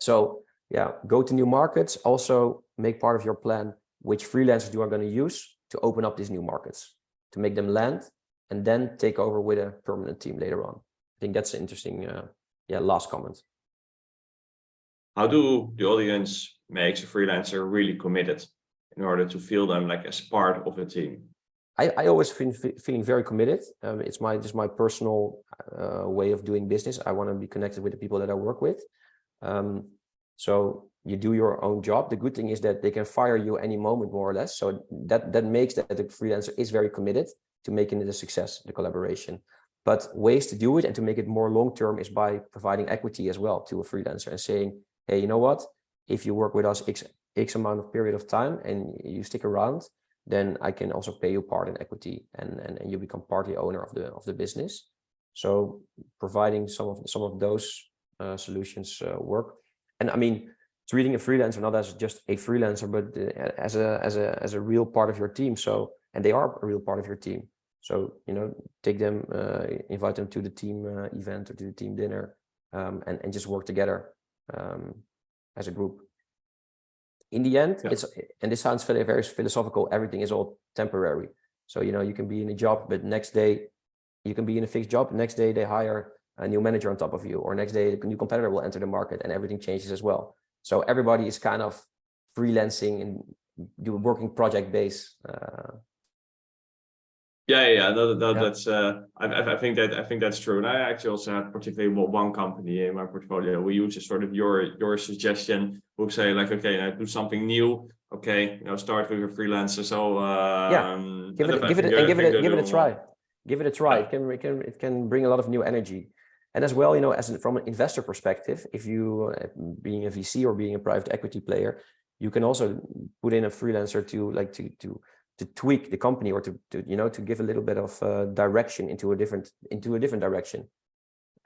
So yeah, go to new markets. Also make part of your plan which freelancers you are going to use to open up these new markets, to make them land, and then take over with a permanent team later on. I think that's an interesting, last comment. How do the audience makes a freelancer really committed in order to feel them like as part of a team? I always feeling very committed. It's just my personal way of doing business. I want to be connected with the people that I work with. So you do your own job. The good thing is that they can fire you any moment, more or less. So that makes that the freelancer is very committed to making it a success, the collaboration. But ways to do it and to make it more long-term is by providing equity as well to a freelancer and saying, hey, you know what? If you work with us X amount of period of time and you stick around, then I can also pay you part in equity, and you become partly owner of the business. So providing some of those solutions work. And I mean, treating a freelancer not as just a freelancer, but as a real part of your team. So, and they are a real part of your team. So, take them, invite them to the team event or to the team dinner, and just work together as a group. In the end, and this sounds very philosophical, everything is all temporary. So, you can be in a job, but next day you can be in a fixed job. Next day they hire a new manager on top of you, or next day a new competitor will enter the market and everything changes as well. So everybody is kind of freelancing and working project based. That's I think that's true. And I actually also have particularly one company in my portfolio. We use sort of your suggestion. We'll say like, okay, do something new. Okay, start with a freelancer. So give it a try. Give it a try. Yeah. It can bring a lot of new energy. And as well, from an investor perspective, if you being a VC or being a private equity player, you can also put in a freelancer to tweak the company, or to give a little bit of direction into a different direction.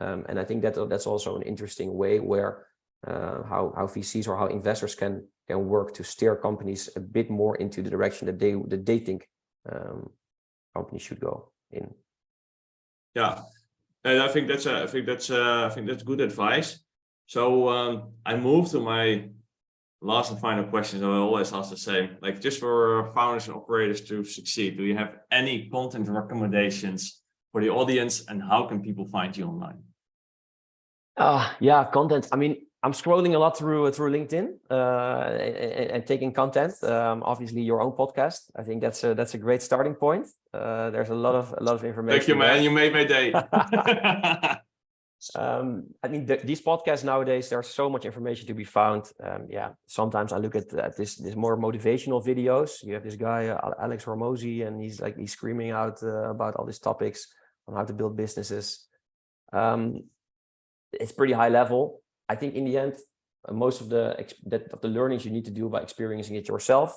And I think that's also an interesting way where how VCs or how investors can work to steer companies a bit more into the direction that they think companies should go in. Yeah, and I think that's good advice. So I move to my last and final questions. I always ask the same. Like, just for founders and operators to succeed, do you have any content recommendations for the audience, and how can people find you online? Yeah, content. I mean, I'm scrolling a lot through LinkedIn and taking content. Obviously, your own podcast. I think that's a great starting point. There's a lot of information. Thank you, man. You made my day. I mean, these podcasts nowadays, there's so much information to be found. Yeah, sometimes I look at this more motivational videos. You have this guy Alex Hormozy, and he's screaming out about all these topics on how to build businesses. It's pretty high level. I think in the end, most of the learnings you need to do by experiencing it yourself,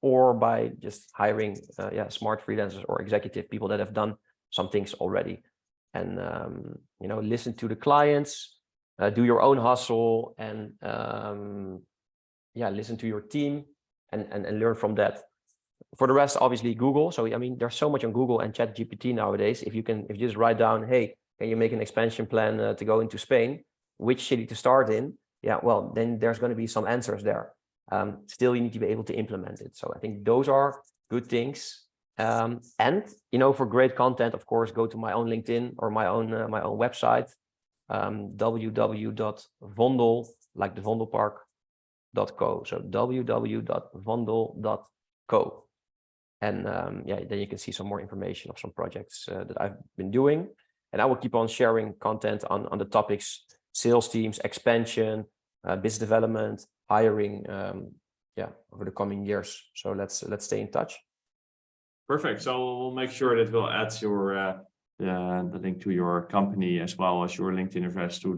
or by just hiring smart freelancers or executive people that have done some things already. And listen to the clients, do your own hustle, and listen to your team and learn from that. For the rest, obviously Google. So I mean, there's so much on Google and ChatGPT nowadays. If you just write down, hey, can you make an expansion plan to go into Spain? Which city to start in? Yeah, well, then there's going to be some answers there. Still, you need to be able to implement it. So I think those are good things. And for great content, of course, go to my own LinkedIn or my own website, www.vondel, like the Vondel Park.co. So www.vondel.co. And then you can see some more information of some projects that I've been doing. And I will keep on sharing content on the topics: sales teams, expansion, business development, hiring, over the coming years. So let's stay in touch. Perfect. So we'll make sure that we'll add your the link to your company as well as your LinkedIn address to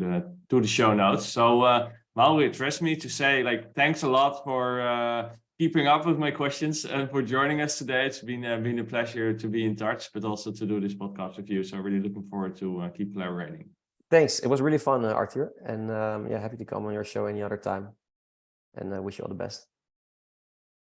the show notes. So Maurits, trust me to say, thanks a lot for keeping up with my questions and for joining us today. It's been a pleasure to be in touch, but also to do this podcast with you. So really looking forward to keep collaborating. Thanks. It was really fun, Arthur, and happy to come on your show any other time. And I wish you all the best.